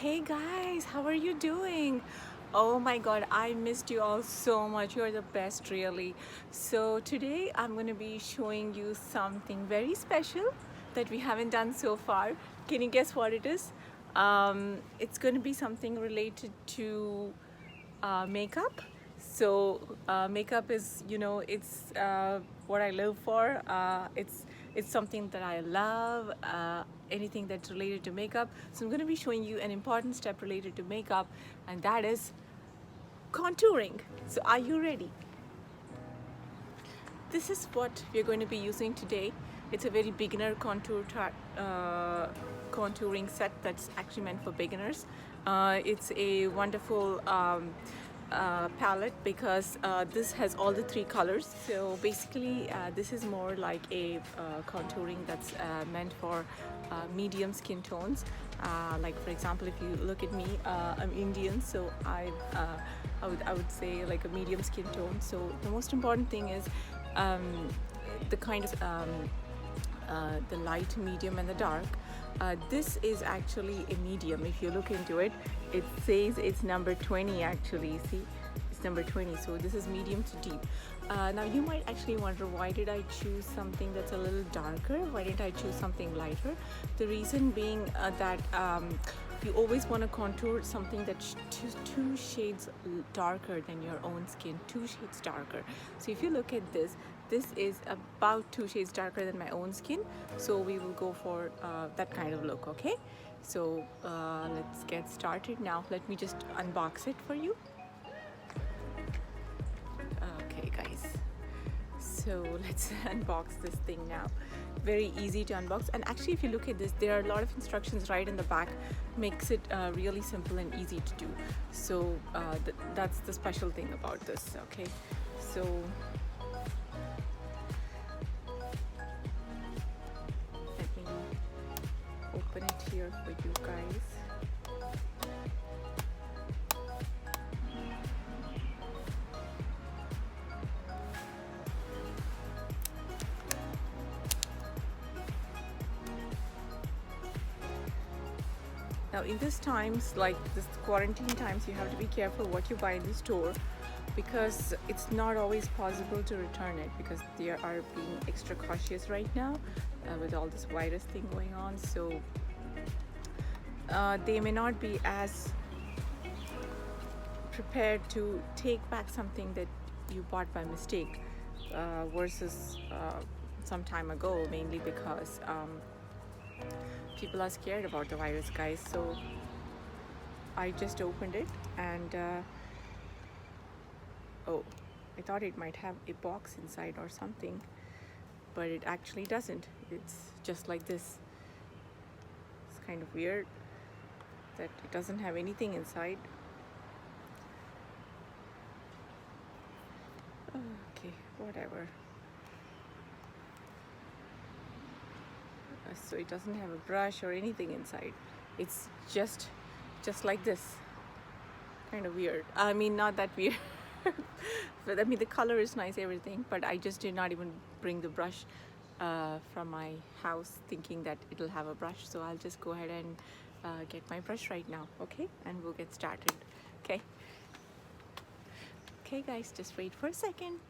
Hey guys, how are you doing? Oh my god, I missed you all so much. You're the best, really. So, today I'm going to be showing you something very special that we haven't done so far. Can you guess what it is? It's going to be something related to makeup. So makeup is, it's what I live for. It's something that I love. Anything that's related to makeup. So I'm going to be showing you an important step related to makeup, and that is contouring. So are you ready? This is what we're going to be using today. It's a very beginner contouring set that's actually meant for beginners. It's a wonderful palette because this has all the three colors. So basically this is more like a contouring that's meant for medium skin tones. Like for example, if you look at me, I'm Indian, so I would say like a medium skin tone. So the most important thing is the kind of the light, medium, and the dark. This is actually a medium. If you look into it, it says it's number 20 actually. See, it's number 20. So this is medium to deep. Now you might actually wonder, why did I choose something that's a little darker? Why didn't I choose something lighter? The reason being that you always want to contour something that's two shades darker than your own skin, 2 shades darker. So if you look at this is about 2 shades darker than my own skin, so we will go for that kind of look. Okay, so let's get started. Now let me just unbox it for you. Okay guys, so let's unbox this thing now. Very easy to unbox, and actually if you look at this, there are a lot of instructions right in the back. Makes it really simple and easy to do. So that's the special thing about this. Okay, so let me open it here for you guys. Now in these times, like this quarantine times, you have to be careful what you buy in the store, because it's not always possible to return it, because they are being extra cautious right now with all this virus thing going on. So they may not be as prepared to take back something that you bought by mistake versus some time ago, mainly because people are scared about the virus, guys. So I just opened it, and oh, I thought it might have a box inside or something, but it actually doesn't. It's just like this. It's kind of weird that it doesn't have anything inside. Okay, whatever. So it doesn't have a brush or anything inside. It's just like this. Kind of weird. I mean, not that weird. But I mean, the color is nice, everything, but I just did not even bring the brush from my house thinking that it'll have a brush. So I'll just go ahead and get my brush right now. Okay, and we'll get started. Okay guys, just wait for a second.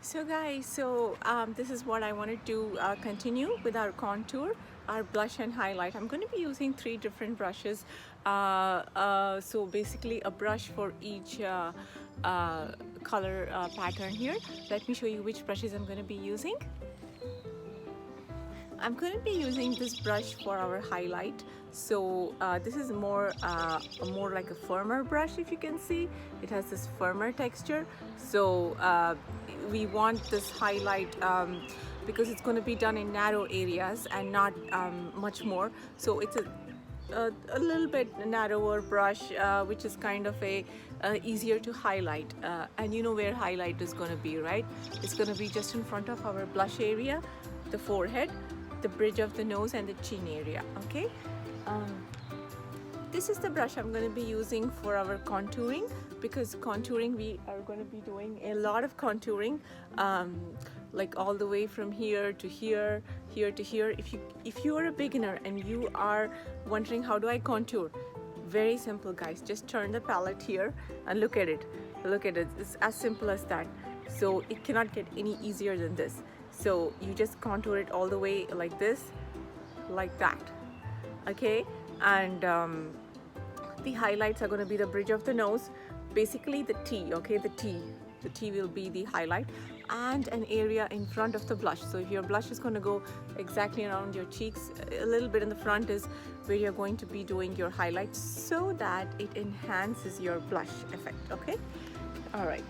So guys, this is what I wanted to continue with our contour, our blush and highlight. I'm going to be using 3 different brushes. So basically a brush for each color pattern here. Let me show you which brushes I'm going to be using. I'm going to be using this brush for our highlight. So this is more like a firmer brush. If you can see, it has this firmer texture. So we want this highlight because it's going to be done in narrow areas and not much more. So it's a little bit narrower brush, which is kind of a easier to highlight, and you know where highlight is going to be, right? It's going to be just in front of our blush area, the forehead, the bridge of the nose, and the chin area. Okay, this is the brush I'm going to be using for our contouring, because contouring, we are going to be doing a lot of contouring, like all the way from here to here, here to here. If you are a beginner and you are wondering how do I contour, Very simple, guys. Just turn the palette here and look at it. Look at it. It's as simple as that. So it cannot get any easier than this. So you just contour it all the way like this, like that. Okay, and the highlights are going to be the bridge of the nose, basically the T. Okay, the T will be the highlight, and an area in front of the blush. So if your blush is going to go exactly around your cheeks, a little bit in the front is where you're going to be doing your highlights, so that it enhances your blush effect. Okay, all right.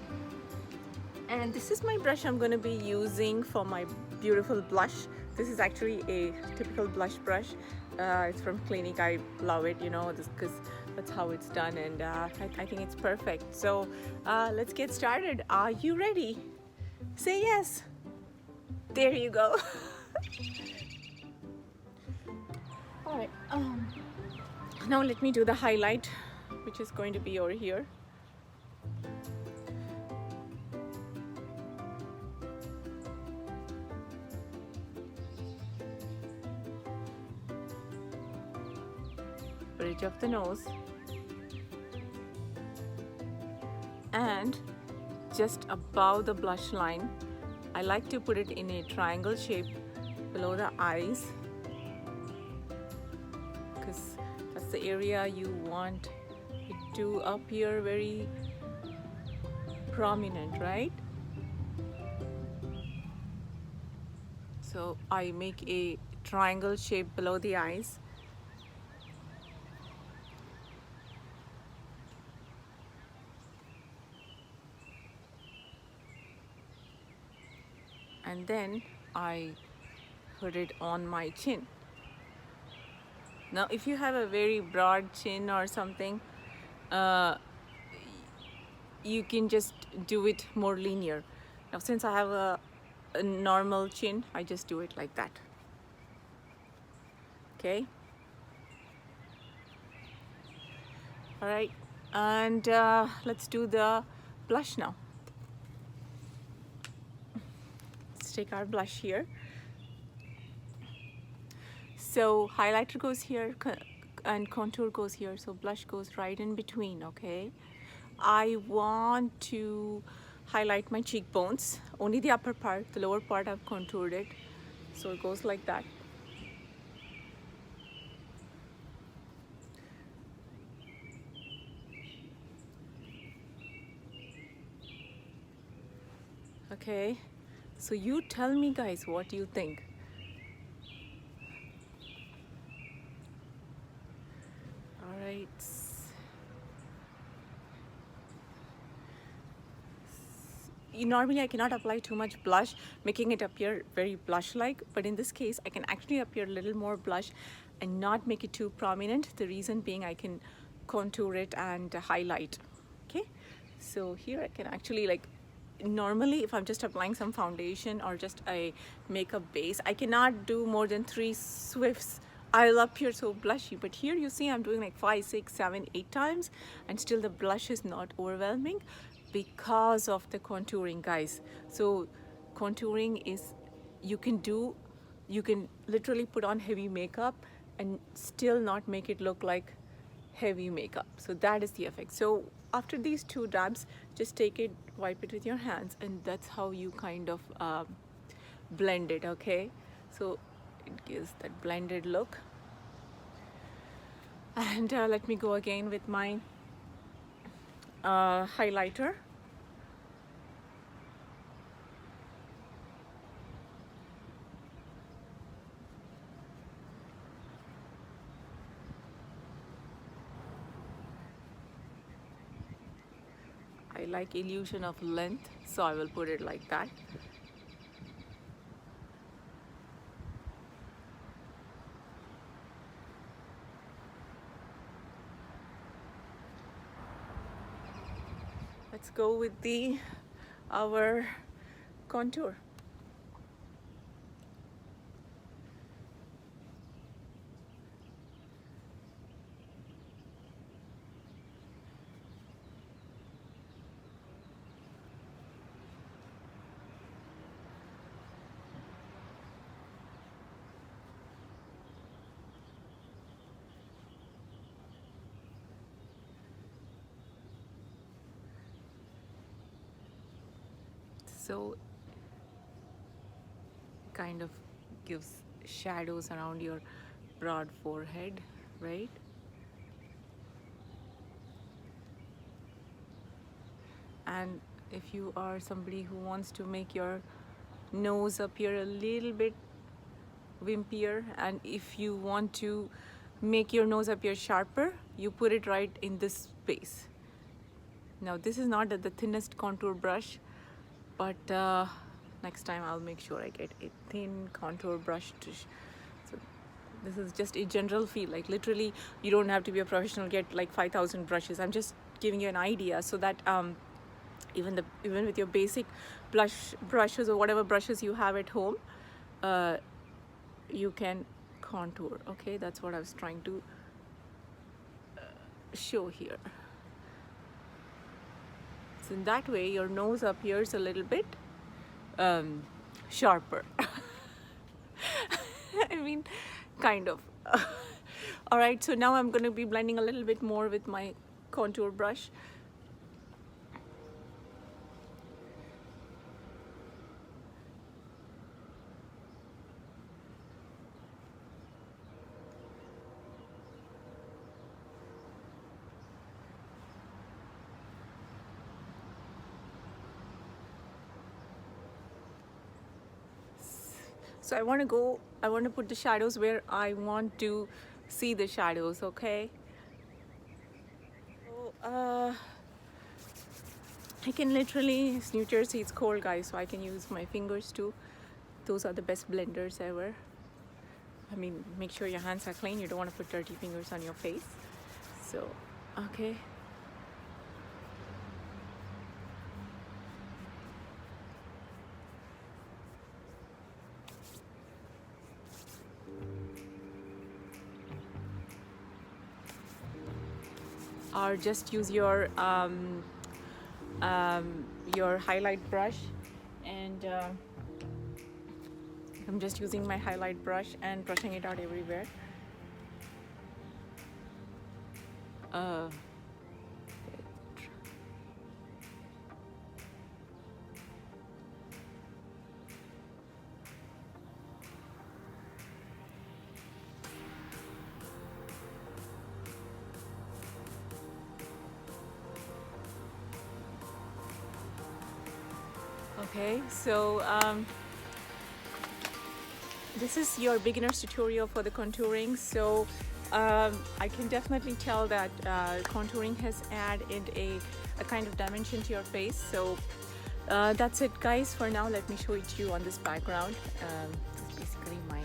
And this is my brush I'm going to be using for my beautiful blush. This is actually a typical blush brush. It's from Clinique. I love it, you know, because that's how it's done, and I think it's perfect. So let's get started. Are you ready? Say yes. There you go. All right. Now let me do the highlight, which is going to be over here. Bridge of the nose, and just above the blush line. I like to put it in a triangle shape below the eyes, because that's the area you want it to appear very prominent, right? So I make a triangle shape below the eyes. And then I put it on my chin. Now if you have a very broad chin or something, you can just do it more linear. Now since I have a normal chin, I just do it like that. Okay. All right, and let's do the blush now. Let's take our blush here. So highlighter goes here and contour goes here, so blush goes right in between. Okay, I want to highlight my cheekbones, only the upper part. The lower part I've contoured it, so it goes like that. Okay, so you tell me, guys, what do you think? All right. Normally I cannot apply too much blush, making it appear very blush-like, but in this case I can actually appear a little more blush and not make it too prominent. The reason being I can contour it and highlight. Okay, so here I can actually, like, normally if I'm just applying some foundation or just a makeup base, I cannot do more than 3 swifts. I'll appear so blushy, but here you see I'm doing like 5, 6, 7, 8 times, and still the blush is not overwhelming because of the contouring, guys. So contouring is, you can literally put on heavy makeup and still not make it look like heavy makeup. So that is the effect. So after these 2 dabs, just take it, wipe it with your hands, and that's how you kind of blend it. Okay, so it gives that blended look. And let me go again with my highlighter. I like illusion of length, so I will put it like that. Let's go with our contour. So kind of gives shadows around your broad forehead, right? And if you are somebody who wants to make your nose appear a little bit wimpier, and if you want to make your nose appear sharper, you put it right in this space. Now this is not the thinnest contour brush, but next time I'll make sure I get a thin contour brush so this is just a general feel, like literally you don't have to be a professional, get like 5,000 brushes. I'm just giving you an idea so that even with your basic brushes or whatever brushes you have at home, you can contour. Okay, that's what I was trying to show here. So in that way your nose appears a little bit sharper. I mean, kind of. All right, so now I'm going to be blending a little bit more with my contour brush. So I want to put the shadows where I want to see the shadows, okay? So, I can literally, it's New Jersey, it's cold guys, so I can use my fingers too. Those are the best blenders ever. I mean, make sure your hands are clean. You don't want to put dirty fingers on your face. So, okay. Or just use your highlight brush, and I'm just using my highlight brush and brushing it out everywhere. Okay, so this is your beginner's tutorial for the contouring. So I can definitely tell that contouring has added a kind of dimension to your face. So that's it guys for now. Let me show it to you on this background. It's basically my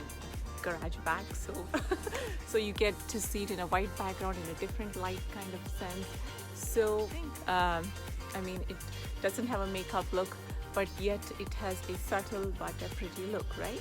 garage bag, so so you get to see it in a white background in a different light kind of sense. So I mean, it doesn't have a makeup look, but yet it has a subtle but a pretty look, right?